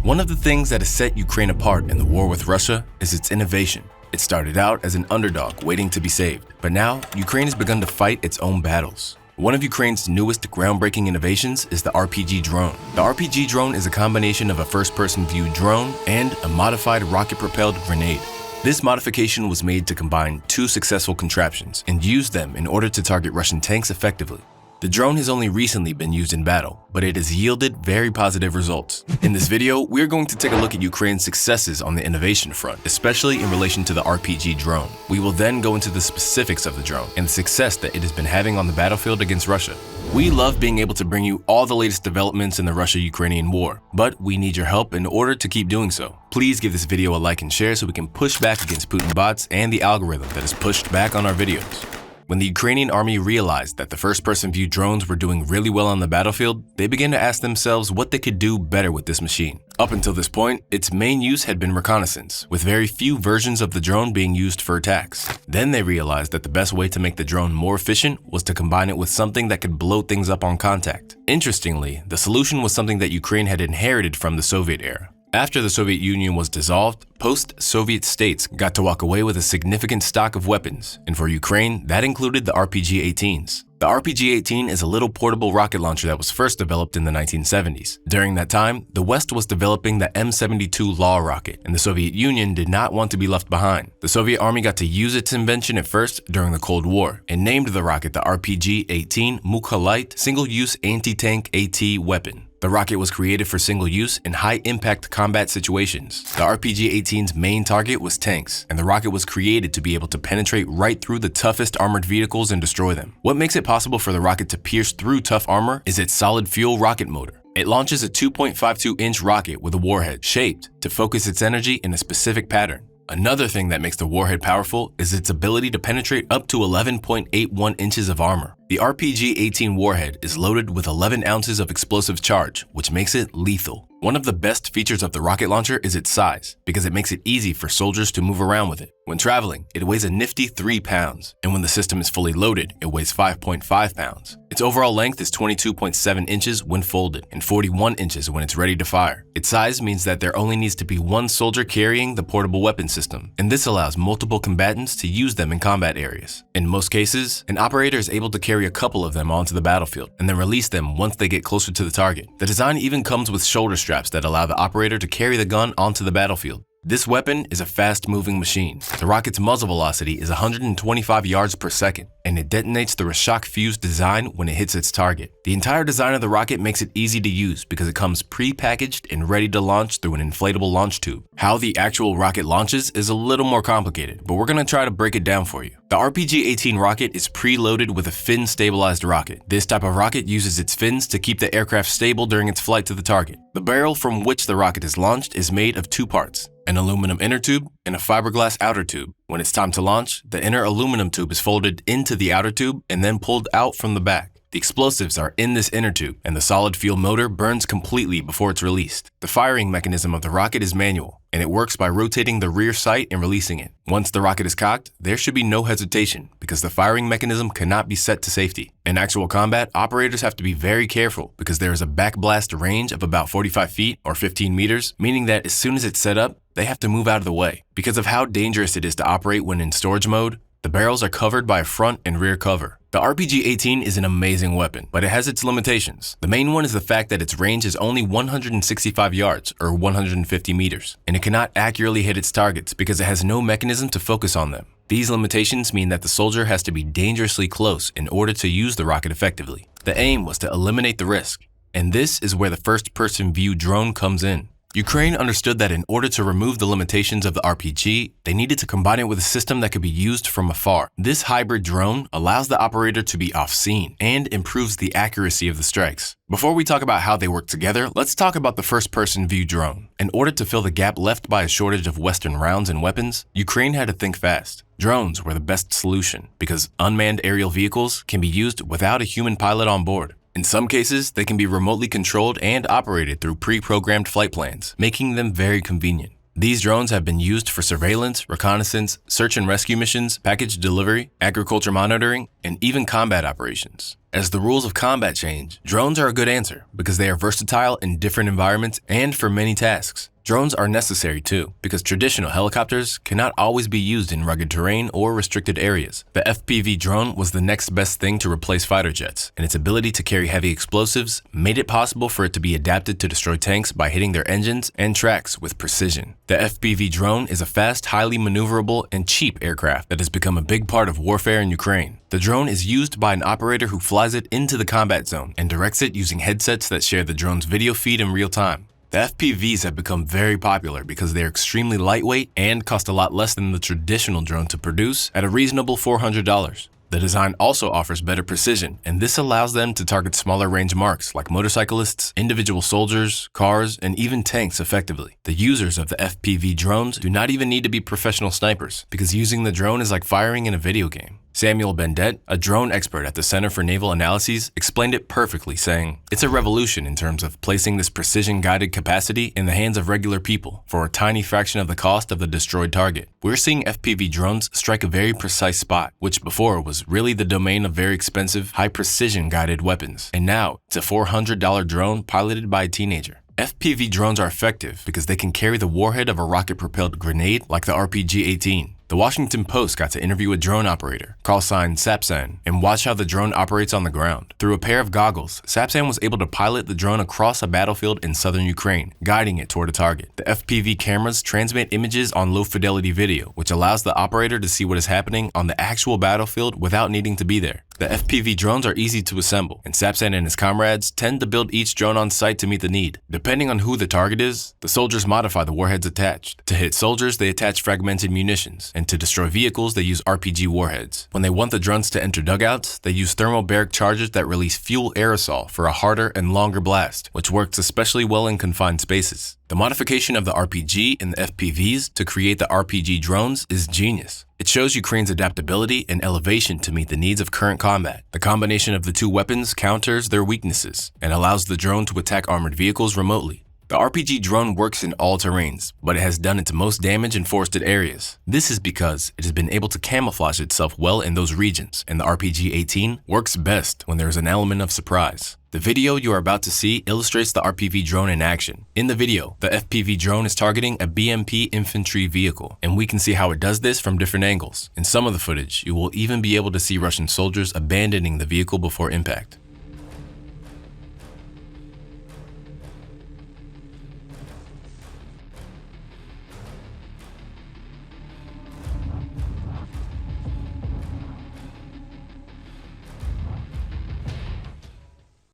One of the things that has set Ukraine apart in the war with Russia is its innovation. It started out as an underdog waiting to be saved, but now Ukraine has begun to fight its own battles. One of Ukraine's newest groundbreaking innovations is the RPG drone. The RPG drone is a combination of a first-person view drone and a modified rocket-propelled grenade. This modification was made to combine two successful contraptions and use them in order to target Russian tanks effectively. The drone has only recently been used in battle, but it has yielded very positive results. In this video, we're going to take a look at Ukraine's successes on the innovation front, especially in relation to the RPG drone. We will then go into the specifics of the drone and the success that it has been having on the battlefield against Russia. We love being able to bring you all the latest developments in the Russia-Ukrainian war, but we need your help in order to keep doing so. Please give this video a like and share so we can push back against Putin bots and the algorithm that has pushed back on our videos. When the Ukrainian army realized that the first-person view drones were doing really well on the battlefield, they began to ask themselves what they could do better with this machine. Up until this point, its main use had been reconnaissance, with very few versions of the drone being used for attacks. Then they realized that the best way to make the drone more efficient was to combine it with something that could blow things up on contact. Interestingly, the solution was something that Ukraine had inherited from the Soviet era. After the Soviet Union was dissolved, post-Soviet states got to walk away with a significant stock of weapons, and for Ukraine, that included the RPG-18s. The RPG-18 is a little portable rocket launcher that was first developed in the 1970s. During that time, the West was developing the M72 Law rocket, and the Soviet Union did not want to be left behind. The Soviet Army got to use its invention at first during the Cold War, and named the rocket the RPG-18 Mukha-Light Single-Use Anti-Tank AT Weapon. The rocket was created for single use in high-impact combat situations. The RPG-18's main target was tanks, and the rocket was created to be able to penetrate right through the toughest armored vehicles and destroy them. What makes it possible for the rocket to pierce through tough armor is its solid-fuel rocket motor. It launches a 2.52-inch rocket with a warhead shaped to focus its energy in a specific pattern. Another thing that makes the warhead powerful is its ability to penetrate up to 11.81 inches of armor. The RPG-18 warhead is loaded with 11 ounces of explosive charge, which makes it lethal. One of the best features of the rocket launcher is its size, because it makes it easy for soldiers to move around with it. When traveling, it weighs a nifty 3 pounds, and when the system is fully loaded, it weighs 5.5 pounds. Its overall length is 22.7 inches when folded, and 41 inches when it's ready to fire. Its size means that there only needs to be one soldier carrying the portable weapon system, and this allows multiple combatants to use them in combat areas. In most cases, an operator is able to carry a couple of them onto the battlefield, and then release them once they get closer to the target. The design even comes with shoulder straps that allow the operator to carry the gun onto the battlefield. This weapon is a fast-moving machine. The rocket's muzzle velocity is 125 yards per second, and it detonates through a shock-fused design when it hits its target. The entire design of the rocket makes it easy to use because it comes pre-packaged and ready to launch through an inflatable launch tube. How the actual rocket launches is a little more complicated, but we're going to try to break it down for you. The RPG-18 rocket is preloaded with a fin-stabilized rocket. This type of rocket uses its fins to keep the aircraft stable during its flight to the target. The barrel from which the rocket is launched is made of two parts: an aluminum inner tube and a fiberglass outer tube. When it's time to launch, the inner aluminum tube is folded into the outer tube and then pulled out from the back. The explosives are in this inner tube, and the solid fuel motor burns completely before it's released. The firing mechanism of the rocket is manual, and it works by rotating the rear sight and releasing it. Once the rocket is cocked, there should be no hesitation, because the firing mechanism cannot be set to safety. In actual combat, operators have to be very careful because there is a backblast range of about 45 feet or 15 meters, meaning that as soon as it's set up, they have to move out of the way. Because of how dangerous it is to operate when in storage mode, the barrels are covered by a front and rear cover. The RPG-18 is an amazing weapon, but it has its limitations. The main one is the fact that its range is only 165 yards, or 150 meters, and it cannot accurately hit its targets because it has no mechanism to focus on them. These limitations mean that the soldier has to be dangerously close in order to use the rocket effectively. The aim was to eliminate the risk, and this is where the first-person view drone comes in. Ukraine understood that in order to remove the limitations of the RPG, they needed to combine it with a system that could be used from afar. This hybrid drone allows the operator to be off-scene and improves the accuracy of the strikes. Before we talk about how they work together, let's talk about the first-person view drone. In order to fill the gap left by a shortage of Western rounds and weapons, Ukraine had to think fast. Drones were the best solution because unmanned aerial vehicles can be used without a human pilot on board. In some cases, they can be remotely controlled and operated through pre-programmed flight plans, making them very convenient. These drones have been used for surveillance, reconnaissance, search and rescue missions, package delivery, agriculture monitoring, and even combat operations. As the rules of combat change, drones are a good answer because they are versatile in different environments and for many tasks. Drones are necessary too, because traditional helicopters cannot always be used in rugged terrain or restricted areas. The FPV drone was the next best thing to replace fighter jets, and its ability to carry heavy explosives made it possible for it to be adapted to destroy tanks by hitting their engines and tracks with precision. The FPV drone is a fast, highly maneuverable, and cheap aircraft that has become a big part of warfare in Ukraine. The drone is used by an operator who flies it into the combat zone and directs it using headsets that share the drone's video feed in real time. The FPVs have become very popular because they are extremely lightweight and cost a lot less than the traditional drone to produce at a reasonable $400. The design also offers better precision, and this allows them to target smaller range marks like motorcyclists, individual soldiers, cars, and even tanks effectively. The users of the FPV drones do not even need to be professional snipers, because using the drone is like firing in a video game. Samuel Bendet, a drone expert at the Center for Naval Analyses, explained it perfectly, saying, "It's a revolution in terms of placing this precision-guided capacity in the hands of regular people for a tiny fraction of the cost of the destroyed target. We're seeing FPV drones strike a very precise spot, which before was really the domain of very expensive, high-precision guided weapons. And now, it's a $400 drone piloted by a teenager." FPV drones are effective because they can carry the warhead of a rocket-propelled grenade like the RPG-18. The Washington Post got to interview a drone operator, callsign Sapsan, and watch how the drone operates on the ground. Through a pair of goggles, Sapsan was able to pilot the drone across a battlefield in southern Ukraine, guiding it toward a target. The FPV cameras transmit images on low-fidelity video, which allows the operator to see what is happening on the actual battlefield without needing to be there. The FPV drones are easy to assemble, and Sapsan and his comrades tend to build each drone on site to meet the need. Depending on who the target is, the soldiers modify the warheads attached. To hit soldiers, they attach fragmented munitions, and to destroy vehicles, they use RPG warheads. When they want the drones to enter dugouts, they use thermobaric charges that release fuel aerosol for a harder and longer blast, which works especially well in confined spaces. The modification of the RPG in the FPVs to create the RPG drones is genius. It shows Ukraine's adaptability and elevation to meet the needs of current combat. The combination of the two weapons counters their weaknesses and allows the drone to attack armored vehicles remotely. The RPG drone works in all terrains, but it has done its most damage in forested areas. This is because it has been able to camouflage itself well in those regions, and the RPG-18 works best when there is an element of surprise. The video you are about to see illustrates the RPG drone in action. In the video, the FPV drone is targeting a BMP infantry vehicle, and we can see how it does this from different angles. In some of the footage, you will even be able to see Russian soldiers abandoning the vehicle before impact.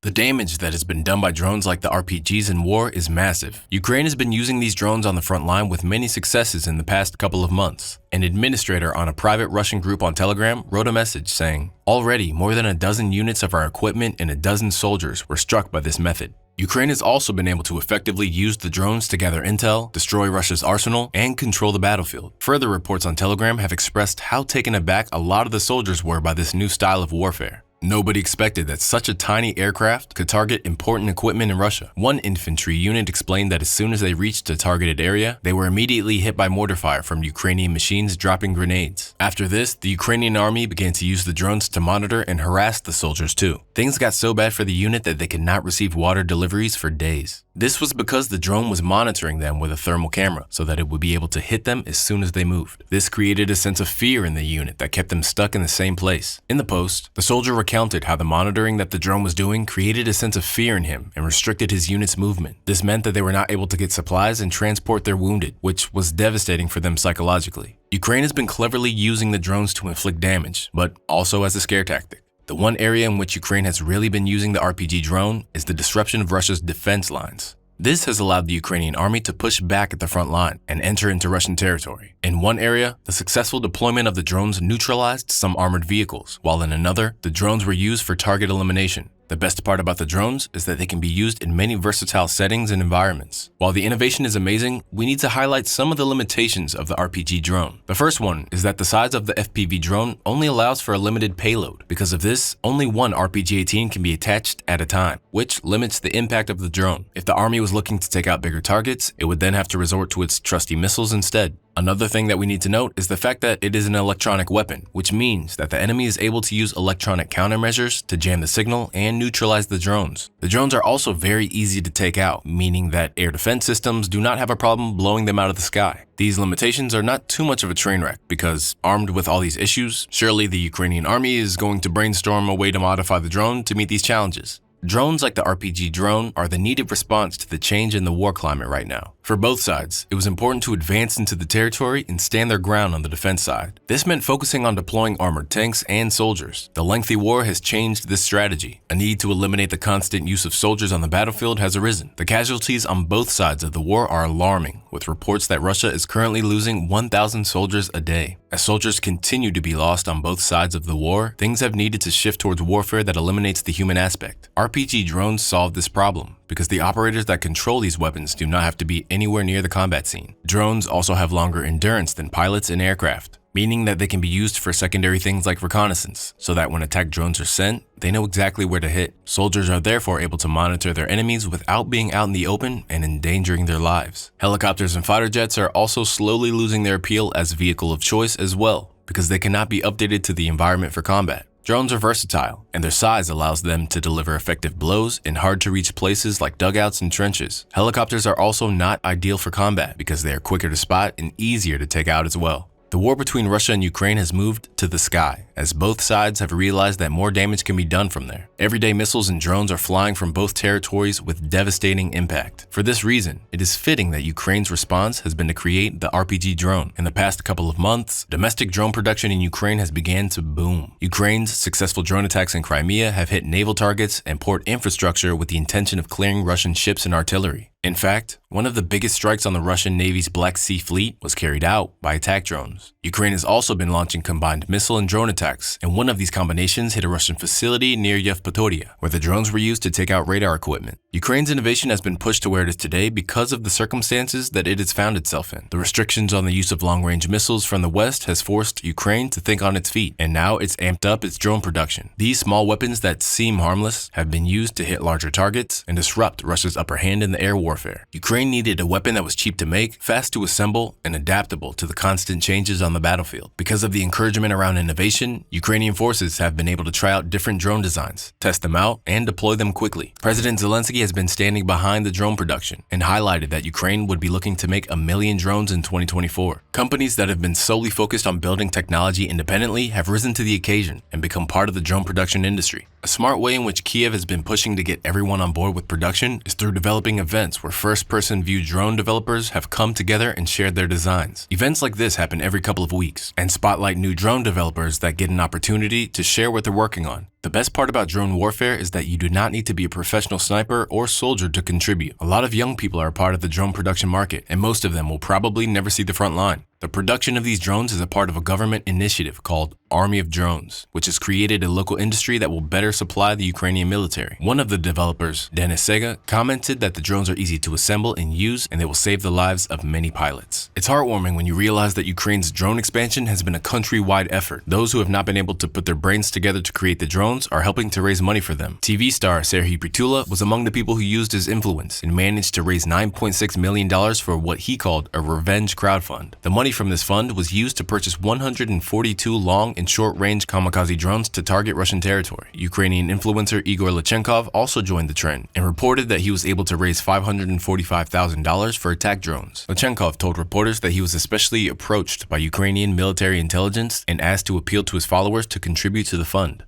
The damage that has been done by drones like the RPGs in war is massive. Ukraine has been using these drones on the front line with many successes in the past couple of months. An administrator on a private Russian group on Telegram wrote a message saying, "Already, more than a dozen units of our equipment and a dozen soldiers were struck by this method." Ukraine has also been able to effectively use the drones to gather intel, destroy Russia's arsenal, and control the battlefield. Further reports on Telegram have expressed how taken aback a lot of the soldiers were by this new style of warfare. Nobody expected that such a tiny aircraft could target important equipment in Russia. One infantry unit explained that as soon as they reached a targeted area, they were immediately hit by mortar fire from Ukrainian machines dropping grenades. After this, the Ukrainian army began to use the drones to monitor and harass the soldiers too. Things got so bad for the unit that they could not receive water deliveries for days. This was because the drone was monitoring them with a thermal camera so that it would be able to hit them as soon as they moved. This created a sense of fear in the unit that kept them stuck in the same place. In the post, the soldier recounted how the monitoring that the drone was doing created a sense of fear in him and restricted his unit's movement. This meant that they were not able to get supplies and transport their wounded, which was devastating for them psychologically. Ukraine has been cleverly using the drones to inflict damage, but also as a scare tactic. The one area in which Ukraine has really been using the RPG drone is the disruption of Russia's defense lines. This has allowed the Ukrainian army to push back at the front line and enter into Russian territory. In one area, the successful deployment of the drones neutralized some armored vehicles, while in another, the drones were used for target elimination. The best part about the drones is that they can be used in many versatile settings and environments. While the innovation is amazing, we need to highlight some of the limitations of the RPG drone. The first one is that the size of the FPV drone only allows for a limited payload. Because of this, only one RPG-18 can be attached at a time, which limits the impact of the drone. If the army was looking to take out bigger targets, it would then have to resort to its trusty missiles instead. Another thing that we need to note is the fact that it is an electronic weapon, which means that the enemy is able to use electronic countermeasures to jam the signal and neutralize the drones. The drones are also very easy to take out, meaning that air defense systems do not have a problem blowing them out of the sky. These limitations are not too much of a train wreck because, armed with all these issues, surely the Ukrainian army is going to brainstorm a way to modify the drone to meet these challenges. Drones like the RPG drone are the needed response to the change in the war climate right now. For both sides, it was important to advance into the territory and stand their ground on the defense side. This meant focusing on deploying armored tanks and soldiers. The lengthy war has changed this strategy. A need to eliminate the constant use of soldiers on the battlefield has arisen. The casualties on both sides of the war are alarming, with reports that Russia is currently losing 1,000 soldiers a day. As soldiers continue to be lost on both sides of the war, things have needed to shift towards warfare that eliminates the human aspect. RPG drones solve this problem because the operators that control these weapons do not have to be anywhere near the combat scene. Drones also have longer endurance than pilots and aircraft, meaning that they can be used for secondary things like reconnaissance, so that when attack drones are sent, they know exactly where to hit. Soldiers are therefore able to monitor their enemies without being out in the open and endangering their lives. Helicopters and fighter jets are also slowly losing their appeal as a vehicle of choice as well, because they cannot be updated to the environment for combat. Drones are versatile, and their size allows them to deliver effective blows in hard-to-reach places like dugouts and trenches. Helicopters are also not ideal for combat because they are quicker to spot and easier to take out as well. The war between Russia and Ukraine has moved to the sky, as both sides have realized that more damage can be done from there. Everyday missiles and drones are flying from both territories with devastating impact. For this reason, it is fitting that Ukraine's response has been to create the RPG drone. In the past couple of months, domestic drone production in Ukraine has begun to boom. Ukraine's successful drone attacks in Crimea have hit naval targets and port infrastructure with the intention of clearing Russian ships and artillery. In fact, one of the biggest strikes on the Russian Navy's Black Sea Fleet was carried out by attack drones. Ukraine has also been launching combined missile and drone attacks, and one of these combinations hit a Russian facility near Yevpatoria, where the drones were used to take out radar equipment. Ukraine's innovation has been pushed to where it is today because of the circumstances that it has found itself in. The restrictions on the use of long-range missiles from the West has forced Ukraine to think on its feet, and now it's amped up its drone production. These small weapons that seem harmless have been used to hit larger targets and disrupt Russia's upper hand in the air warfare. Ukraine needed a weapon that was cheap to make, fast to assemble, and adaptable to the constant changes on the battlefield. Because of the encouragement around innovation, Ukrainian forces have been able to try out different drone designs, test them out, and deploy them quickly. President Zelensky has been standing behind the drone production and highlighted that Ukraine would be looking to make 1 million drones in 2024. Companies that have been solely focused on building technology independently have risen to the occasion and become part of the drone production industry. A smart way in which Kiev has been pushing to get everyone on board with production is through developing events where first-person view drone developers have come together and shared their designs. Events like this happen every couple of weeks and spotlight new drone developers that get an opportunity to share what they're working on. The best part about drone warfare is that you do not need to be a professional sniper or soldier to contribute. A lot of young people are a part of the drone production market, and most of them will probably never see the front line. The production of these drones is a part of a government initiative called Army of Drones, which has created a local industry that will better supply the Ukrainian military. One of the developers, Denis Sega, commented that the drones are easy to assemble and use, and they will save the lives of many pilots. It's heartwarming when you realize that Ukraine's drone expansion has been a country-wide effort. Those who have not been able to put their brains together to create the drones are helping to raise money for them. TV star Serhiy Pritula was among the people who used his influence and managed to raise $9.6 million for what he called a revenge crowdfund. The money from this fund was used to purchase 142 long and short-range kamikaze drones to target Russian territory. Ukrainian influencer Igor Lechenkov also joined the trend and reported that he was able to raise $545,000 for attack drones. Lechenkov told reporters that he was especially approached by Ukrainian military intelligence and asked to appeal to his followers to contribute to the fund.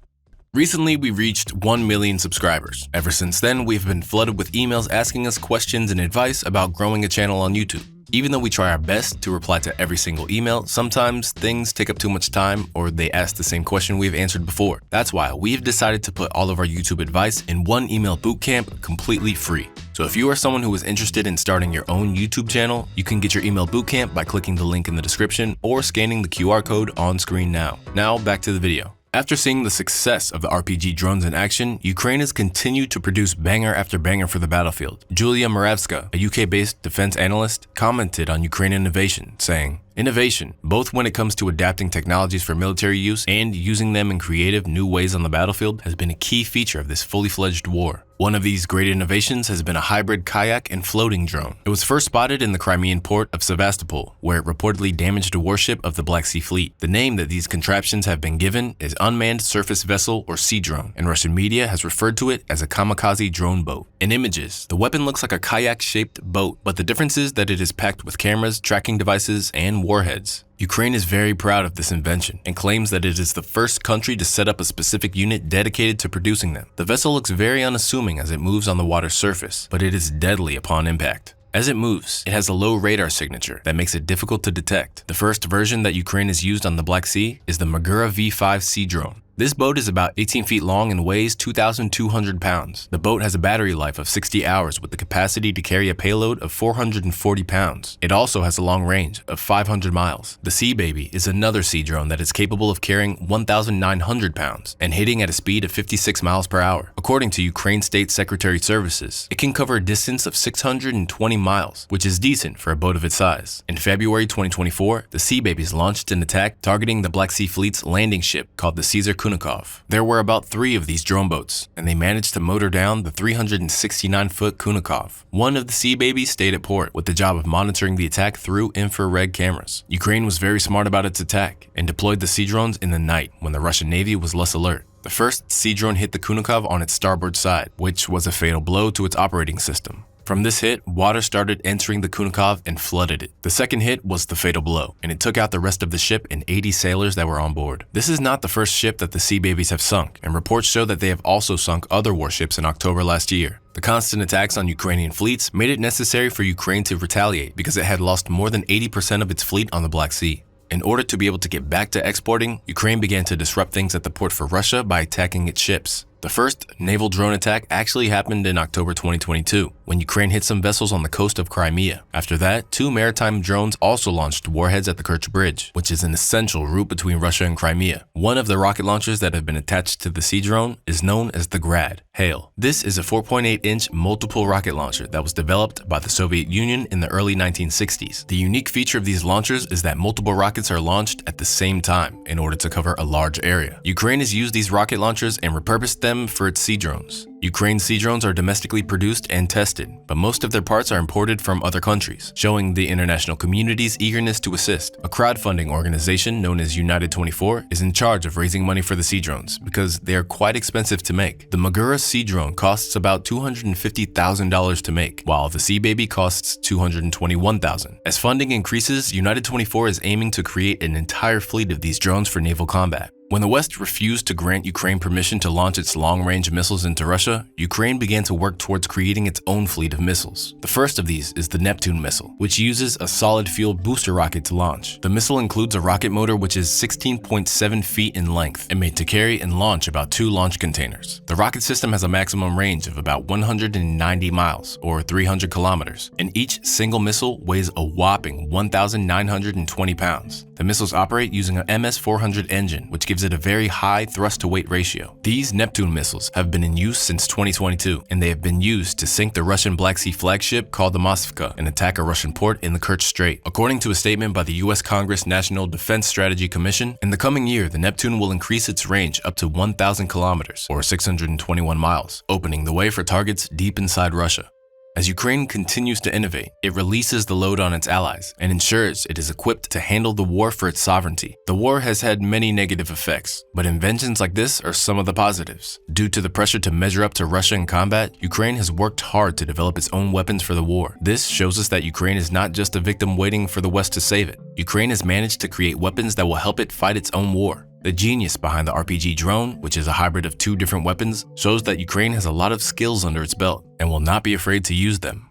Recently, we reached 1 million subscribers. Ever since then, we've been flooded with emails asking us questions and advice about growing a channel on YouTube. Even though we try our best to reply to every single email, sometimes things take up too much time or they ask the same question we've answered before. That's why we've decided to put all of our YouTube advice in one email bootcamp completely free. So if you are someone who is interested in starting your own YouTube channel, you can get your email bootcamp by clicking the link in the description or scanning the QR code on screen now. Now back to the video. After seeing the success of the RPG drones in action, Ukraine has continued to produce banger after banger for the battlefield. Julia Moravska, a UK-based defense analyst, commented on Ukrainian innovation, saying, "Innovation, both when it comes to adapting technologies for military use and using them in creative new ways on the battlefield, has been a key feature of this fully fledged war. One of these great innovations has been a hybrid kayak and floating drone. It was first spotted in the Crimean port of Sevastopol, where it reportedly damaged a warship of the Black Sea Fleet. The name that these contraptions have been given is Unmanned Surface Vessel or Sea Drone, and Russian media has referred to it as a kamikaze drone boat. In images, the weapon looks like a kayak-shaped boat, but the difference is that it is packed with cameras, tracking devices, and warheads. Ukraine is very proud of this invention and claims that it is the first country to set up a specific unit dedicated to producing them. The vessel looks very unassuming as it moves on the water's surface, but it is deadly upon impact. As it moves, it has a low radar signature that makes it difficult to detect. The first version that Ukraine has used on the Black Sea is the Magura V5 Sea Drone. This boat is about 18 feet long and weighs 2,200 pounds. The boat has a battery life of 60 hours with the capacity to carry a payload of 440 pounds. It also has a long range of 500 miles. The Sea Baby is another sea drone that is capable of carrying 1,900 pounds and hitting at a speed of 56 miles per hour. According to Ukraine State Secretary Services, it can cover a distance of 620 miles, which is decent for a boat of its size. In February 2024, the Sea Babies launched an attack targeting the Black Sea Fleet's landing ship called the Caesar Kunikov. There were about 3 of these drone boats, and they managed to motor down the 369-foot Kunikov. One of the Sea Babies stayed at port with the job of monitoring the attack through infrared cameras. Ukraine was very smart about its attack and deployed the sea drones in the night when the Russian Navy was less alert. The first sea drone hit the Kunikov on its starboard side, which was a fatal blow to its operating system. From this hit, water started entering the Kunikov and flooded it. The second hit was the fatal blow, and it took out the rest of the ship and 80 sailors that were on board. This is not the first ship that the Sea Babies have sunk, and reports show that they have also sunk other warships in October last year. The constant attacks on Ukrainian fleets made it necessary for Ukraine to retaliate because it had lost more than 80% of its fleet on the Black Sea. In order to be able to get back to exporting, Ukraine began to disrupt things at the port for Russia by attacking its ships. The first naval drone attack actually happened in October 2022, when Ukraine hit some vessels on the coast of Crimea. After that, 2 maritime drones also launched warheads at the Kerch Bridge, which is an essential route between Russia and Crimea. One of the rocket launchers that have been attached to the Sea Drone is known as the Grad. Hail. This is a 4.8-inch multiple rocket launcher that was developed by the Soviet Union in the early 1960s. The unique feature of these launchers is that multiple rockets are launched at the same time in order to cover a large area. Ukraine has used these rocket launchers and repurposed them for its sea drones. Ukraine's sea drones are domestically produced and tested, but most of their parts are imported from other countries, showing the international community's eagerness to assist. A crowdfunding organization known as United 24 is in charge of raising money for the sea drones because they are quite expensive to make. The Magura Sea Drone costs about $250,000 to make, while the Sea Baby costs $221,000. As funding increases, United 24 is aiming to create an entire fleet of these drones for naval combat. When the West refused to grant Ukraine permission to launch its long-range missiles into Russia, Ukraine began to work towards creating its own fleet of missiles. The first of these is the Neptune missile, which uses a solid-fuel booster rocket to launch. The missile includes a rocket motor which is 16.7 feet in length and made to carry and launch about 2 launch containers. The rocket system has a maximum range of about 190 miles, or 300 kilometers, and each single missile weighs a whopping 1,920 pounds. The missiles operate using an MS-400 engine, which gives it a very high thrust-to-weight ratio. These Neptune missiles have been in use since 2022, and they have been used to sink the Russian Black Sea flagship called the Moskva and attack a Russian port in the Kerch Strait. According to a statement by the U.S. Congress National Defense Strategy Commission, in the coming year, the Neptune will increase its range up to 1,000 kilometers, or 621 miles, opening the way for targets deep inside Russia. As Ukraine continues to innovate, it releases the load on its allies and ensures it is equipped to handle the war for its sovereignty. The war has had many negative effects, but inventions like this are some of the positives. Due to the pressure to measure up to Russia in combat, Ukraine has worked hard to develop its own weapons for the war. This shows us that Ukraine is not just a victim waiting for the West to save it. Ukraine has managed to create weapons that will help it fight its own war. The genius behind the RPG drone, which is a hybrid of 2 different weapons, shows that Ukraine has a lot of skills under its belt and will not be afraid to use them.